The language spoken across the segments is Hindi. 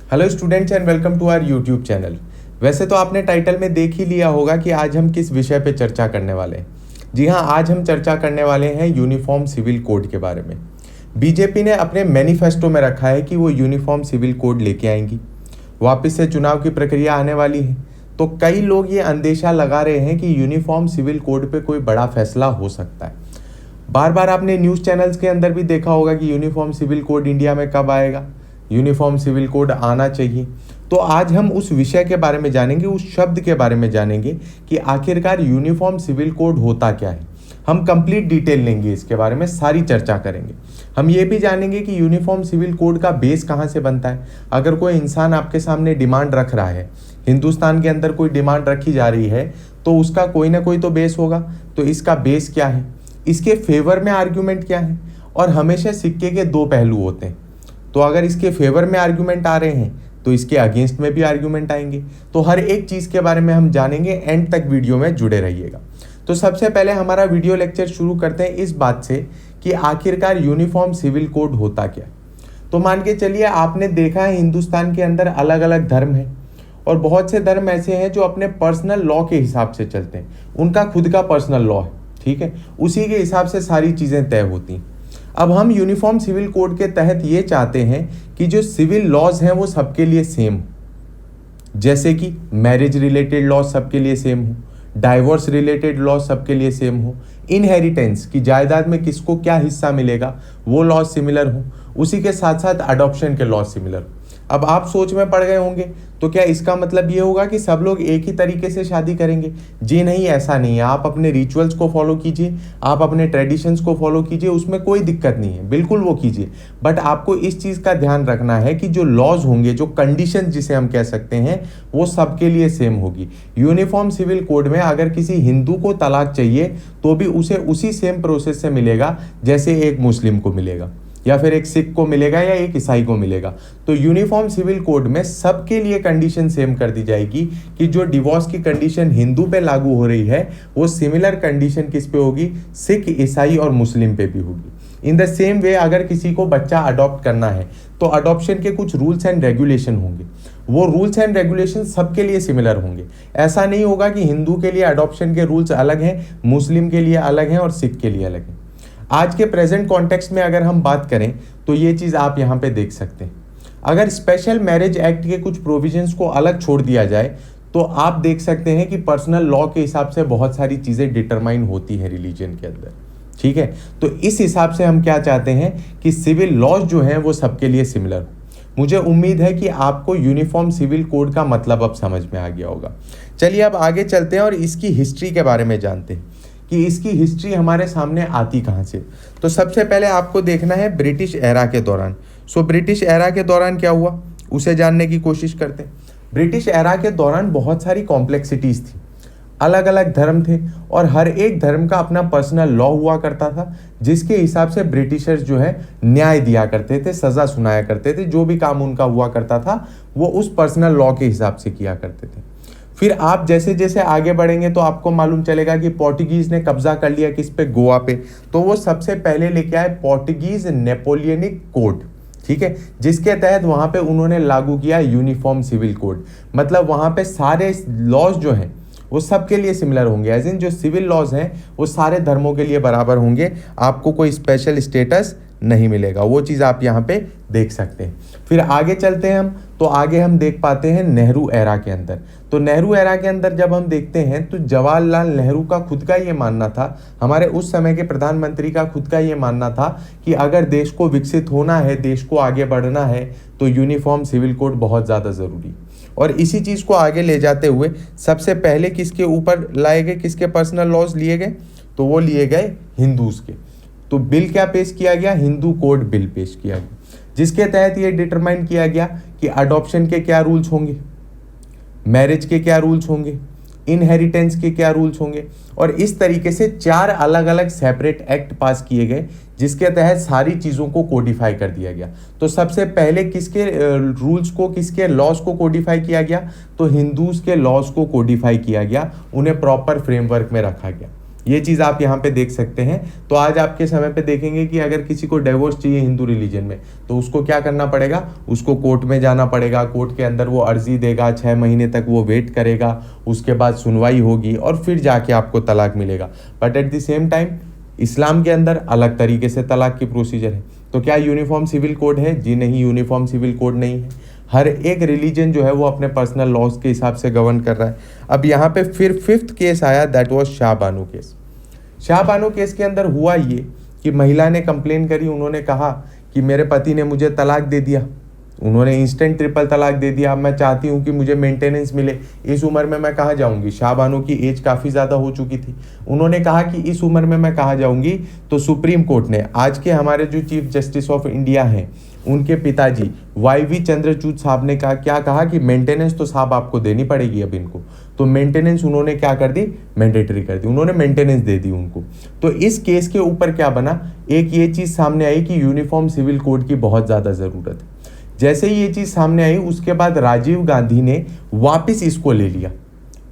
Hello students and welcome to our YouTube channel. वैसे तो आपने टाइटल में देख ही लिया होगा कि आज हम किस विषय पे चर्चा करने वाले हैं। जी हाँ, आज हम चर्चा करने वाले हैं यूनिफॉर्म सिविल कोड के बारे में। बीजेपी ने अपने मैनिफेस्टो में रखा है कि वो यूनिफॉर्म सिविल कोड लेके आएंगी। वापस से चुनाव की प्रक्रिया आने वाली है, तो कई लोग ये अंदेशा लगा रहे हैं कि यूनिफॉर्म सिविल कोड पे कोई बड़ा फैसला हो सकता है। बार बार आपने न्यूज़ चैनल्स के अंदर भी देखा होगा कि यूनिफॉर्म सिविल कोड इंडिया में कब आएगा, यूनिफॉर्म सिविल कोड आना चाहिए। तो आज हम उस विषय के बारे में जानेंगे, उस शब्द के बारे में जानेंगे कि आखिरकार यूनिफॉर्म सिविल कोड होता क्या है। हम कंप्लीट डिटेल लेंगे, इसके बारे में सारी चर्चा करेंगे। हम ये भी जानेंगे कि यूनिफॉर्म सिविल कोड का बेस कहाँ से बनता है। अगर कोई इंसान आपके सामने डिमांड रख रहा है, हिंदुस्तान के अंदर कोई डिमांड रखी जा रही है, तो उसका कोई ना कोई तो बेस होगा। तो इसका बेस क्या है, इसके फेवर में आर्ग्यूमेंट क्या है। और हमेशा सिक्के के दो पहलू होते हैं, तो अगर इसके फेवर में आर्ग्यूमेंट आ रहे हैं तो इसके अगेंस्ट में भी आर्ग्यूमेंट आएंगे। तो हर एक चीज़ के बारे में हम जानेंगे, एंड तक वीडियो में जुड़े रहिएगा। तो सबसे पहले हमारा वीडियो लेक्चर शुरू करते हैं इस बात से कि आखिरकार यूनिफॉर्म सिविल कोड होता क्या। तो मान के चलिए, आपने देखा है हिंदुस्तान के अंदर अलग अलग धर्म हैं, और बहुत से धर्म ऐसे हैं जो अपने पर्सनल लॉ के हिसाब से चलते हैं। उनका खुद का पर्सनल लॉ है, ठीक है, उसी के हिसाब से सारी चीज़ें तय होती हैं। अब हम यूनिफॉर्म सिविल कोड के तहत ये चाहते हैं कि जो सिविल लॉज हैं वो सबके लिए सेम हो, जैसे कि मैरिज रिलेटेड लॉ सबके लिए सेम हो, डाइवोर्स रिलेटेड लॉ सबके लिए सेम हो, इनहेरिटेंस की जायदाद में किसको क्या हिस्सा मिलेगा वो लॉ सिमिलर हो, उसी के साथ साथ अडॉप्शन के लॉ सिमिलर हो। अब आप सोच में पड़ गए होंगे, तो क्या इसका मतलब ये होगा कि सब लोग एक ही तरीके से शादी करेंगे? जी नहीं, ऐसा नहीं है। आप अपने रिचुअल्स को फॉलो कीजिए, आप अपने ट्रेडिशंस को फॉलो कीजिए, उसमें कोई दिक्कत नहीं है, बिल्कुल वो कीजिए। बट आपको इस चीज़ का ध्यान रखना है कि जो लॉज होंगे, जो कंडीशन जिसे हम कह सकते हैं, वो सबके लिए सेम होगी। यूनिफॉर्म सिविल कोड में अगर किसी हिंदू को तलाक चाहिए तो भी उसे उसी सेम प्रोसेस से मिलेगा जैसे एक मुस्लिम को मिलेगा, या फिर एक सिख को मिलेगा, या एक ईसाई को मिलेगा। तो यूनिफॉर्म सिविल कोड में सबके लिए कंडीशन सेम कर दी जाएगी कि जो डिवोर्स की कंडीशन हिंदू पे लागू हो रही है वो सिमिलर कंडीशन किस पे होगी, सिख, ईसाई और मुस्लिम पे भी होगी। इन द सेम वे अगर किसी को बच्चा अडॉप्ट करना है तो अडॉप्शन के कुछ रूल्स एंड रेगुलेशन होंगे, वो रूल्स एंड रेगुलेशन सबके लिए सिमिलर होंगे। ऐसा नहीं होगा कि हिंदू के लिए अडॉप्शन के रूल्स अलग हैं, मुस्लिम के लिए अलग हैं और सिख के लिए अलग हैं। आज के प्रेजेंट कॉन्टेक्स्ट में अगर हम बात करें तो ये चीज़ आप यहाँ पे देख सकते हैं। अगर स्पेशल मैरिज एक्ट के कुछ प्रोविजंस को अलग छोड़ दिया जाए तो आप देख सकते हैं कि पर्सनल लॉ के हिसाब से बहुत सारी चीज़ें डिटरमाइन होती हैं रिलीजन के अंदर, ठीक है। तो इस हिसाब से हम क्या चाहते हैं कि सिविल लॉज जो हैं वो सबके लिए सिमिलर हो। मुझे उम्मीद है कि आपको यूनिफॉर्म सिविल कोड का मतलब अब समझ में आ गया होगा। चलिए अब आगे चलते हैं और इसकी हिस्ट्री के बारे में जानते हैं कि इसकी हिस्ट्री हमारे सामने आती कहाँ से। तो सबसे पहले आपको देखना है ब्रिटिश एरा के दौरान। ब्रिटिश एरा के दौरान क्या हुआ उसे जानने की कोशिश करते हैं। ब्रिटिश एरा के दौरान बहुत सारी कॉम्प्लेक्सिटीज़ थी, अलग अलग धर्म थे और हर एक धर्म का अपना पर्सनल लॉ हुआ करता था, जिसके हिसाब से ब्रिटिशर्स जो है न्याय दिया करते थे, सज़ा सुनाया करते थे। जो भी काम उनका हुआ करता था वो उस पर्सनल लॉ के हिसाब से किया करते थे। फिर आप जैसे जैसे आगे बढ़ेंगे तो आपको मालूम चलेगा कि पोर्टुगीज़ ने कब्जा कर लिया किस पे, गोवा पे। तो वो सबसे पहले लेके आए पोर्टुगीज़ नेपोलियनिक कोड, ठीक है, जिसके तहत वहाँ पे उन्होंने लागू किया यूनिफॉर्म सिविल कोड। मतलब वहाँ पे सारे लॉज जो हैं वो सबके लिए सिमिलर होंगे, एज इन जो सिविल लॉज हैं वो सारे धर्मों के लिए बराबर होंगे, आपको कोई स्पेशल स्टेटस नहीं मिलेगा। वो चीज़ आप यहाँ पे देख सकते हैं। फिर आगे चलते हैं हम, तो आगे हम देख पाते हैं नेहरू एरा के अंदर। तो नेहरू एरा के अंदर जब हम देखते हैं तो जवाहरलाल नेहरू का खुद का ये मानना था, हमारे उस समय के प्रधानमंत्री का खुद का ये मानना था कि अगर देश को विकसित होना है, देश को आगे बढ़ना है, तो यूनिफॉर्म सिविल कोड बहुत ज़्यादा ज़रूरी। और इसी चीज़ को आगे ले जाते हुए सबसे पहले किसके ऊपर लाए गए, किसके पर्सनल लॉज लिए गए, तो वो लिए गए हिंदूज़ के। तो बिल क्या पेश किया गया, हिंदू कोड बिल पेश किया गया, जिसके तहत ये डिटरमाइन किया गया कि अडॉप्शन के क्या रूल्स होंगे, मैरिज के क्या रूल्स होंगे, इनहेरिटेंस के क्या रूल्स होंगे। और इस तरीके से 4 अलग अलग सेपरेट एक्ट पास किए गए, जिसके तहत सारी चीज़ों को कोडिफाई कर दिया गया। तो सबसे पहले किसके रूल्स को, किसके लॉज को कोडिफाई किया गया, तो हिंदूज़ के लॉज को कोडिफाई किया गया, उन्हें प्रॉपर फ्रेमवर्क में रखा गया। ये चीज़ आप यहाँ पे देख सकते हैं। तो आज आपके समय पे देखेंगे कि अगर किसी को डिवोर्स चाहिए हिंदू रिलीजन में तो उसको क्या करना पड़ेगा, उसको कोर्ट में जाना पड़ेगा, कोर्ट के अंदर वो अर्जी देगा, 6 महीने तक वो वेट करेगा, उसके बाद सुनवाई होगी और फिर जाके आपको तलाक मिलेगा। But at the same time Islam के अंदर अलग तरीके से तलाक की प्रोसीजर है। तो क्या यूनिफॉर्म सिविल कोड है? जी नहीं, यूनिफॉर्म सिविल कोड नहीं है। हर एक रिलीजन जो है वो अपने पर्सनल लॉज के हिसाब से गवर्न कर रहा है। अब यहाँ पे फिर 5th केस आया, that was Shah Bano case. Shah Bano case के अंदर हुआ ये कि महिला ने कंप्लेन करी, उन्होंने कहा कि मेरे पति ने मुझे तलाक दे दिया, उन्होंने इंस्टेंट ट्रिपल तलाक दे दिया, अब मैं चाहती हूँ कि मुझे मेंटेनेंस मिले। इस उम्र में मैं कहाँ जाऊँगी? शाहबानो की एज काफ़ी ज़्यादा हो चुकी थी। उन्होंने कहा कि इस उम्र में मैं कहाँ जाऊँगी? तो सुप्रीम कोर्ट ने, आज के हमारे जो चीफ जस्टिस ऑफ इंडिया हैं, उनके पिताजी YV चंद्रचूड़ साहब ने क्या कहा कि मेंटेनेंस तो साहब आपको देनी पड़ेगी अब इनको। तो मेंटेनेंस उन्होंने क्या कर दी? मैंडेटरी कर दी, उन्होंने मेंटेनेंस दे दी उनको। तो इस केस के ऊपर क्या बना, एक ये चीज़ सामने आई कि यूनिफॉर्म सिविल कोड की बहुत ज़्यादा ज़रूरत है। जैसे ही ये चीज़ सामने आई उसके बाद राजीव गांधी ने वापस इसको ले लिया।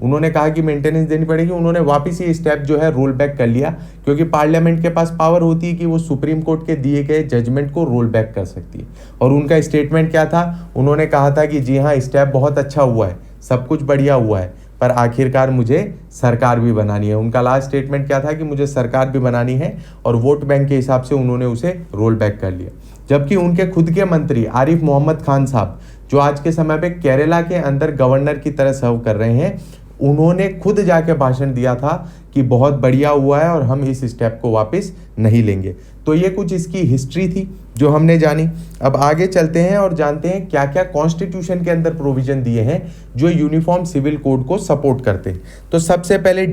उन्होंने कहा कि मेंटेनेंस देनी पड़ेगी, उन्होंने वापस ये स्टेप जो है रोल बैक कर लिया, क्योंकि पार्लियामेंट के पास पावर होती है कि वो सुप्रीम कोर्ट के दिए गए जजमेंट को रोल बैक कर सकती है। और उनका स्टेटमेंट क्या था? उन्होंने कहा था कि जी हाँ, स्टेप बहुत अच्छा हुआ है, सब कुछ बढ़िया हुआ है, पर आखिरकार मुझे सरकार भी बनानी है। उनका लास्ट स्टेटमेंट क्या था कि मुझे सरकार भी बनानी है, और वोट बैंक के हिसाब से उन्होंने उसे रोल बैक कर लिया। जबकि उनके खुद के मंत्री आरिफ मोहम्मद खान साहब, जो आज के समय पे केरला के अंदर गवर्नर की तरह सर्व कर रहे हैं, उन्होंने खुद जाके भाषण दिया था कि बहुत बढ़िया हुआ है और हम इस स्टेप को वापस नहीं लेंगे। तो ये कुछ इसकी हिस्ट्री थी जो हमने जानी। अब आगे चलते हैं और जानते हैं क्या क्या कॉन्स्टिट्यूशन के अंदर प्रोविजन दिए हैं जो यूनिफॉर्म सिविल कोड को सपोर्ट करते हैं। तो सबसे पहले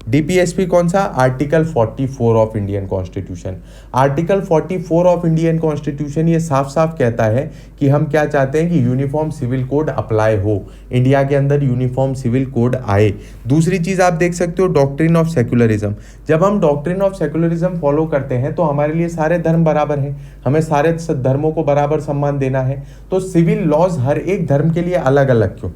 डीपीएसपी कौन सा? Article 44 of Indian constitution. Article 44 of Indian constitution ये साफ साफ कहता है कि हम क्या चाहते हैं कि यूनिफॉर्म सिविल कोड अप्लाई हो, इंडिया के अंदर यूनिफॉर्म सिविल कोड आए। दूसरी चीज़ आप देख सकते हो, डॉक्ट्रिन ऑफ सेक्युलरिज्म। जब हम डॉक्ट्रिन ऑफ सेक्युलरिज्म फॉलो करते हैं तो हमारे लिए सारे धर्म बराबर हैं, हमें सारे धर्मों को बराबर सम्मान देना है। तो सिविल लॉज हर एक धर्म के लिए अलग अलग क्यों?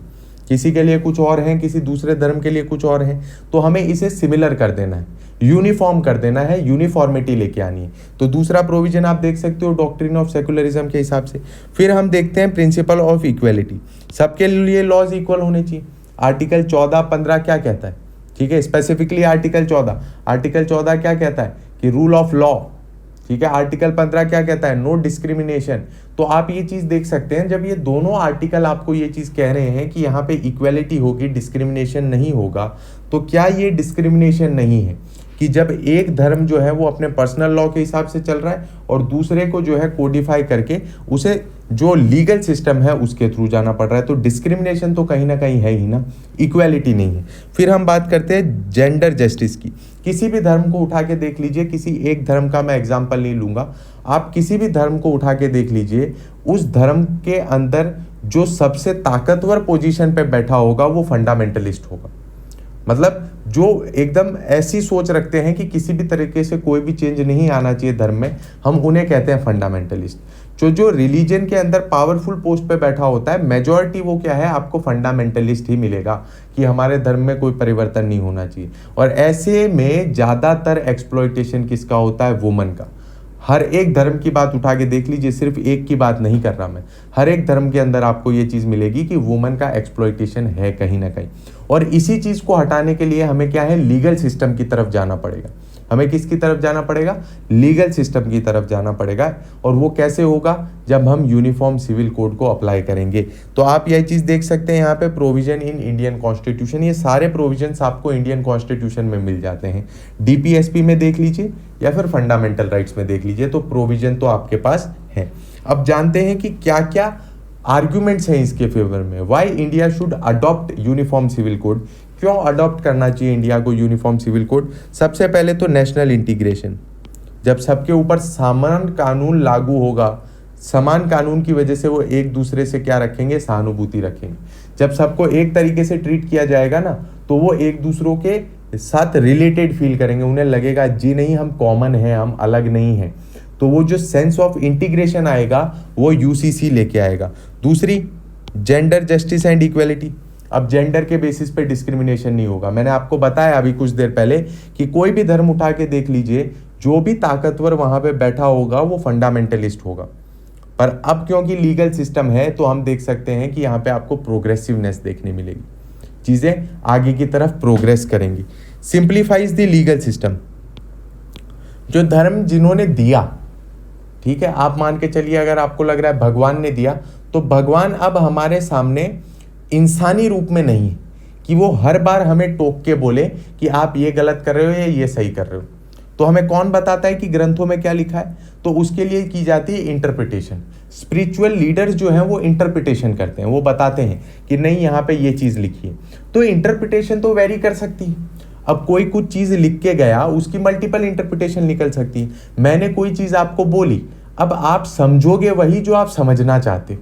किसी के लिए कुछ और हैं, किसी दूसरे धर्म के लिए कुछ और हैं। तो हमें इसे सिमिलर कर देना है, यूनिफॉर्म कर देना है, यूनिफॉर्मिटी लेके आनी है। तो दूसरा प्रोविजन आप देख सकते हो डॉक्ट्रिन ऑफ सेक्युलरिज्म के हिसाब से। फिर हम देखते हैं प्रिंसिपल ऑफ इक्वेलिटी, सबके लिए लॉज इक्वल होने चाहिए। आर्टिकल 14-15 क्या कहता है? ठीक है, स्पेसिफिकली आर्टिकल 14 क्या कहता है कि रूल ऑफ लॉ। ठीक है, आर्टिकल 15 क्या कहता है? No discrimination. तो आप ये चीज देख सकते हैं, जब ये दोनों आर्टिकल आपको ये चीज कह रहे हैं कि यहाँ पे इक्वेलिटी होगी, डिस्क्रिमिनेशन नहीं होगा, तो क्या ये डिस्क्रिमिनेशन नहीं है कि जब एक धर्म जो है वो अपने पर्सनल लॉ के हिसाब से चल रहा है और दूसरे को जो है कोडिफाई करके उसे जो लीगल सिस्टम है उसके थ्रू जाना पड़ रहा है? तो डिस्क्रिमिनेशन तो कहीं ना कहीं है ही ना, इक्वेलिटी नहीं है। फिर हम बात करते हैं जेंडर जस्टिस की। किसी भी धर्म को उठा के देख लीजिए, किसी एक धर्म का मैं एग्जाम्पल नहीं लूंगा, आप किसी भी धर्म को उठा के देख लीजिए, उस धर्म के अंदर जो सबसे ताकतवर पोजीशन पे बैठा होगा वो फंडामेंटलिस्ट होगा। मतलब जो एकदम ऐसी सोच रखते हैं कि किसी भी तरीके से कोई भी चेंज नहीं आना चाहिए धर्म में, हम उन्हें कहते हैं फंडामेंटलिस्ट। जो रिलीजन के अंदर पावरफुल पोस्ट पे बैठा होता है, मेजॉरिटी वो क्या है, आपको फंडामेंटलिस्ट ही मिलेगा कि हमारे धर्म में कोई परिवर्तन नहीं होना चाहिए। और ऐसे में ज़्यादातर एक्सप्लॉयटेशन किसका होता है? वुमन का। हर एक धर्म की बात उठा के देख लीजिए, सिर्फ एक की बात नहीं कर रहा मैं, हर एक धर्म के अंदर आपको ये चीज़ मिलेगी कि वुमन का एक्सप्लॉयटेशन है कहीं ना कहीं। और इसी चीज़ को हटाने के लिए हमें क्या है, लीगल सिस्टम की तरफ जाना पड़ेगा। हमें किसकी तरफ जाना पड़ेगा? लीगल सिस्टम की तरफ जाना पड़ेगा। और वो कैसे होगा? जब हम यूनिफॉर्म सिविल कोड को अप्लाई करेंगे। तो आप यह चीज़ देख सकते हैं यहाँ पे, प्रोविजन इन इंडियन कॉन्स्टिट्यूशन, ये सारे प्रोविजंस आपको इंडियन कॉन्स्टिट्यूशन में मिल जाते हैं। डीपीएसपी में देख लीजिए या फिर फंडामेंटल राइट्स में देख लीजिए, तो प्रोविजन तो आपके पास है। अब जानते हैं कि क्या क्या आर्ग्यूमेंट्स हैं इसके फेवर में। Why India should adopt uniform civil code, क्यों अडॉप्ट करना चाहिए इंडिया को यूनिफॉर्म सिविल कोड? सबसे पहले तो नेशनल इंटीग्रेशन। जब सबके ऊपर समान कानून लागू होगा, समान कानून की वजह से वो एक दूसरे से क्या रखेंगे? सहानुभूति रखेंगे। जब सबको एक तरीके से ट्रीट किया जाएगा ना, तो वो एक दूसरों के साथ रिलेटेड फील करेंगे, उन्हें लगेगा जी नहीं हम कॉमन हैं, हम अलग नहीं हैं। तो वो जो सेंस ऑफ इंटीग्रेशन आएगा वो यूसीसी लेके आएगा। दूसरी, जेंडर जस्टिस एंड इक्वेलिटी। अब जेंडर के बेसिस पे डिस्क्रिमिनेशन नहीं होगा। मैंने आपको बताया अभी कुछ देर पहले कि कोई भी धर्म उठा के देख लीजिए, जो भी ताकतवर वहां पे बैठा होगा वो फंडामेंटलिस्ट होगा। पर अब क्योंकि लीगल सिस्टम है तो हम देख सकते हैं कि यहाँ पे आपको प्रोग्रेसिवनेस देखने मिलेगी, चीजें आगे की तरफ प्रोग्रेस करेंगी। Simplifies the legal system. जो धर्म जिन्होंने दिया, ठीक है, आप मान के चलिए अगर आपको लग रहा है भगवान ने दिया, तो भगवान अब हमारे सामने इंसानी रूप में नहीं है कि वो हर बार हमें टोक के बोले कि आप ये गलत कर रहे हो या ये सही कर रहे हो। तो हमें कौन बताता है कि ग्रंथों में क्या लिखा है? तो उसके लिए की जाती है इंटरप्रिटेशन। स्पिरिचुअल लीडर्स जो हैं वो इंटरप्रिटेशन करते हैं, वो बताते हैं कि नहीं यहाँ पे ये चीज़ लिखी है। तो इंटरप्रिटेशन तो वेरी कर सकती है। अब कोई कुछ चीज़ लिख के गया, उसकी मल्टीपल इंटरप्रिटेशन निकल सकती है। मैंने कोई चीज़ आपको बोली, अब आप समझोगे वही जो आप समझना चाहते हो।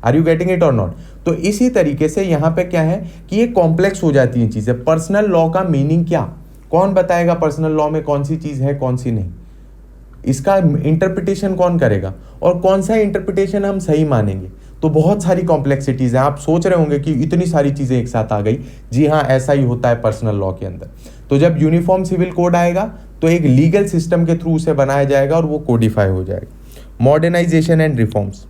आर यू गेटिंग इट और नॉट? तो इसी तरीके से यहाँ पे क्या है कि ये कॉम्प्लेक्स हो जाती हैं चीज़ें। पर्सनल लॉ का मीनिंग क्या, कौन बताएगा पर्सनल लॉ में कौन सी चीज़ है कौन सी नहीं? इसका इंटरप्रिटेशन कौन करेगा और कौन सा इंटरप्रिटेशन हम सही मानेंगे? तो बहुत सारी कॉम्प्लेक्सिटीज़ हैं। आप सोच रहे होंगे कि इतनी सारी चीज़ें एक साथ आ गई। जी हाँ, ऐसा ही होता है पर्सनल लॉ के अंदर। तो जब यूनिफॉर्म सिविल कोड आएगा तो एक लीगल सिस्टम के थ्रू उसे बनाया जाएगा और वो कोडिफाई हो जाएगा। Modernisation and reforms.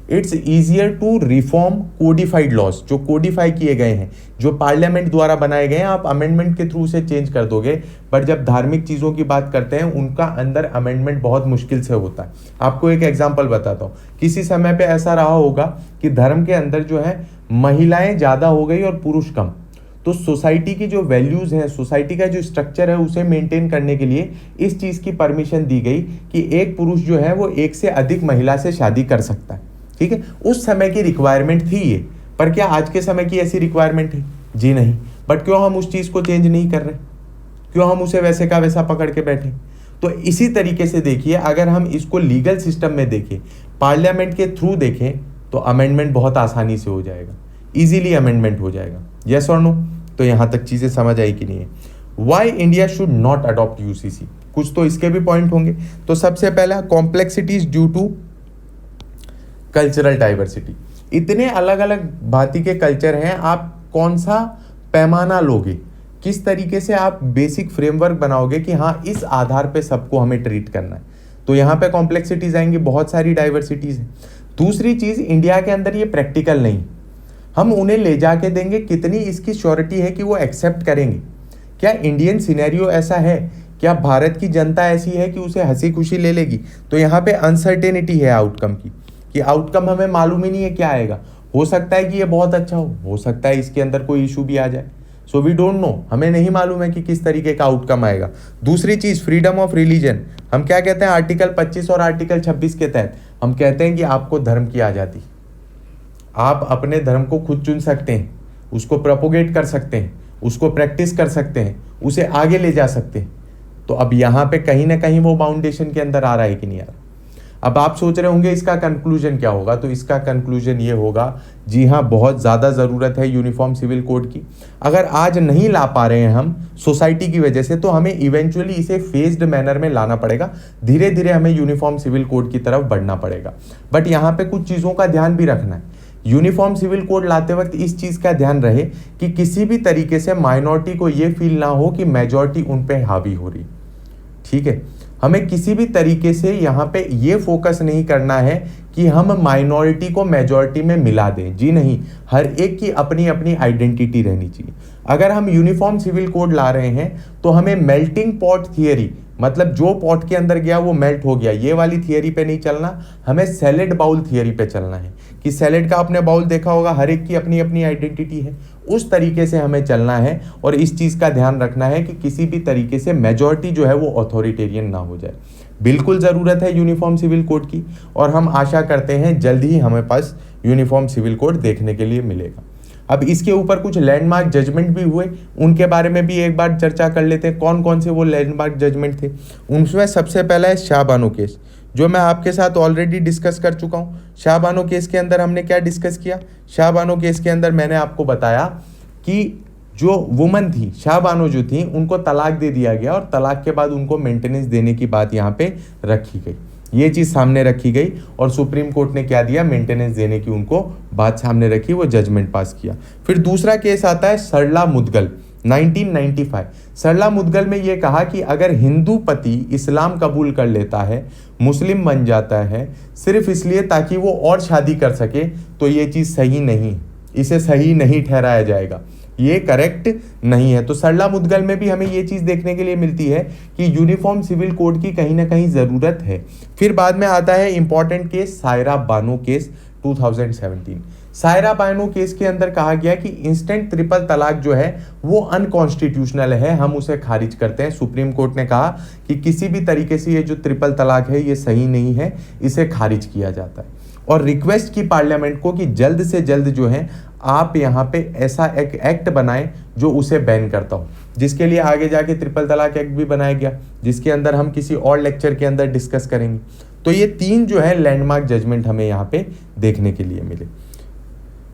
It's easier to reform codified laws, जो कोडिफाई किए गए हैं, जो पार्लियामेंट द्वारा बनाए गए हैं, आप अमेंडमेंट के थ्रू से चेंज कर दोगे। बट जब धार्मिक चीज़ों की बात करते हैं उनका अंदर अमेंडमेंट बहुत मुश्किल से होता है। आपको एक एग्जांपल बताता हूँ। किसी समय पे ऐसा रहा होगा कि धर्म के अंदर जो है महिलाएं ज़्यादा हो गई और पुरुष कम। तो सोसाइटी की जो वैल्यूज़ हैं, सोसाइटी का जो स्ट्रक्चर है, उसे मेंटेन करने के लिए इस चीज़ की परमिशन दी गई कि एक पुरुष जो है वो एक से अधिक महिला से शादी कर सकता है। ठीक है, उस समय की रिक्वायरमेंट थी ये। पर क्या आज के समय की ऐसी रिक्वायरमेंट है? जी नहीं। बट क्यों हम उस चीज़ को चेंज नहीं कर रहे? क्यों हम उसे वैसे का वैसा पकड़ के बैठे? तो इसी तरीके से देखिए, अगर हम इसको लीगल सिस्टम में देखें, पार्लियामेंट के थ्रू देखें, तो अमेंडमेंट बहुत आसानी से हो जाएगा, इजीली अमेंडमेंट हो जाएगा। यस और नो? तो यहाँ तक चीज़ें समझ आई कि नहीं है? Why India should not adopt UCC, कुछ तो इसके भी पॉइंट होंगे। तो सबसे पहला, complexities due to cultural diversity. इतने अलग अलग भांति के कल्चर हैं, आप कौन सा पैमाना लोगे? किस तरीके से आप बेसिक फ्रेमवर्क बनाओगे कि हाँ इस आधार पे सबको हमें ट्रीट करना है? तो यहाँ पे कॉम्प्लेक्सिटीज आएंगी, बहुत सारी डाइवर्सिटीज हैं। दूसरी चीज़, इंडिया के अंदर ये प्रैक्टिकल नहीं। हम उन्हें ले जाके देंगे, कितनी इसकी श्योरिटी है कि वो एक्सेप्ट करेंगे? क्या इंडियन सिनेरियो ऐसा है? क्या भारत की जनता ऐसी है कि उसे हंसी खुशी ले लेगी? तो यहाँ पे अनसर्टेनिटी है आउटकम की, कि आउटकम हमें मालूम ही नहीं है क्या आएगा। हो सकता है कि ये बहुत अच्छा हो सकता है इसके अंदर कोई इशू भी आ जाए। सो वी डोंट नो, हमें नहीं मालूम है कि किस तरीके का आउटकम आएगा। दूसरी चीज़, फ्रीडम ऑफ रिलीजन। हम क्या कहते हैं? आर्टिकल 25 और आर्टिकल 26 के तहत हम कहते हैं कि आपको धर्म की आज़ादी, आप अपने धर्म को खुद चुन सकते हैं, उसको प्रोपोगेट कर सकते हैं, उसको प्रैक्टिस कर सकते हैं, उसे आगे ले जा सकते हैं। तो अब यहाँ पे कहीं ना कहीं वो बाउंडेशन के अंदर आ रहा है कि नहीं आ रहा? अब आप सोच रहे होंगे इसका कंक्लूजन क्या होगा? तो इसका कंक्लूजन ये होगा, जी हाँ, बहुत ज़्यादा ज़रूरत है यूनिफॉर्म सिविल कोड की। अगर आज नहीं ला पा रहे हैं हम सोसाइटी की वजह से, तो हमें इवेंचुअली इसे फेज्ड मैनर में लाना पड़ेगा। धीरे धीरे हमें यूनिफॉर्म सिविल कोड की तरफ बढ़ना पड़ेगा। बट यहाँ पे कुछ चीज़ों का ध्यान भी रखना है। यूनिफॉर्म सिविल कोड लाते वक्त इस चीज़ का ध्यान रहे कि किसी भी तरीके से माइनॉरिटी को ये फील ना हो कि मेजॉरिटी उन पे हावी हो रही। ठीक है, हमें किसी भी तरीके से यहाँ पे ये फोकस नहीं करना है कि हम माइनॉरिटी को मेजॉरिटी में मिला दें। जी नहीं, हर एक की अपनी अपनी आइडेंटिटी रहनी चाहिए। अगर हम यूनिफॉर्म सिविल कोड ला रहे हैं तो हमें मेल्टिंग पॉट थियरी, मतलब जो पॉट के अंदर गया वो मेल्ट हो गया, ये वाली थियरी पे नहीं चलना। हमें सैलेड बाउल थियरी पे चलना है कि सैलेड का आपने बाउल देखा होगा, हर एक की अपनी अपनी आइडेंटिटी है। उस तरीके से हमें चलना है और इस चीज़ का ध्यान रखना है कि किसी भी तरीके से मेजॉरिटी जो है वो अथॉरिटेरियन ना हो जाए। बिल्कुल ज़रूरत है यूनिफॉर्म सिविल कोड की, और हम आशा करते हैं जल्द ही हमें पास यूनिफॉर्म सिविल कोड देखने के लिए मिलेगा। अब इसके ऊपर कुछ लैंडमार्क जजमेंट भी हुए, उनके बारे में भी एक बार चर्चा कर लेते हैं। कौन कौन से वो लैंडमार्क जजमेंट थे? उनमें सबसे पहला है शाहबानो केस, जो मैं आपके साथ ऑलरेडी डिस्कस कर चुका हूँ। शाहबानो केस के अंदर हमने क्या डिस्कस किया? शाहबानो केस के अंदर मैंने आपको बताया कि जो वुमन थी, शाहबानो जो थी, उनको तलाक दे दिया गया और तलाक के बाद उनको मेंटेनेंस देने की बात यहाँ पे रखी गई। ये चीज़ सामने रखी गई और सुप्रीम कोर्ट ने क्या दिया, मेंटेनेंस देने की उनको बात सामने रखी, वो जजमेंट पास किया। फिर दूसरा केस आता है सरला मुदगल 1995। सरला मुदगल में ये कहा कि अगर हिंदू पति इस्लाम कबूल कर लेता है, मुस्लिम बन जाता है सिर्फ इसलिए ताकि वो और शादी कर सके, तो ये चीज़ सही नहीं, इसे सही नहीं ठहराया जाएगा, ये करेक्ट नहीं है। तो सरला मुदगल में भी हमें ये चीज़ देखने के लिए मिलती है कि यूनिफॉर्म सिविल कोड की कहीं ना कहीं ज़रूरत है। फिर बाद में आता है important case Saira Bano case 2017। Saira Bano case के अंदर कहा गया कि इंस्टेंट ट्रिपल तलाक जो है वो अनकॉन्स्टिट्यूशनल है, हम उसे खारिज करते हैं। सुप्रीम कोर्ट ने कहा कि किसी भी तरीके से ये जो ट्रिपल तलाक है ये सही नहीं है, इसे खारिज किया जाता है। और रिक्वेस्ट की पार्लियामेंट को कि जल्द से जल्द जो है आप यहाँ पे ऐसा एक एक्ट बनाएं जो उसे बैन करता हो, जिसके लिए आगे जाके ट्रिपल तलाक एक्ट भी बनाया गया, जिसके अंदर हम किसी और लेक्चर के अंदर डिस्कस करेंगे। तो ये 3 जो है लैंडमार्क जजमेंट हमें यहाँ पे देखने के लिए मिले।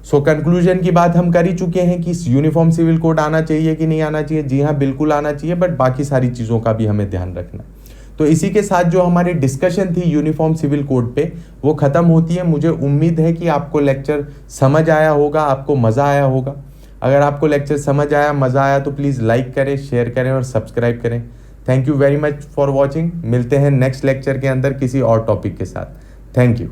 सो कंक्लूजन की बात हम कर ही चुके हैं कि यूनिफॉर्म सिविल कोड आना चाहिए कि नहीं आना चाहिए। जी हाँ, बिल्कुल आना चाहिए, बट बाकी सारी चीज़ों का भी हमें ध्यान रखना है। तो इसी के साथ जो हमारी डिस्कशन थी यूनिफॉर्म सिविल कोड पे वो ख़त्म होती है। मुझे उम्मीद है कि आपको लेक्चर समझ आया होगा, आपको मज़ा आया होगा। अगर आपको लेक्चर समझ आया, मज़ा आया तो प्लीज़ लाइक करें, शेयर करें और सब्सक्राइब करें। Thank you very much for watching. मिलते हैं नेक्स्ट लेक्चर के अंदर किसी और टॉपिक के साथ। Thank you.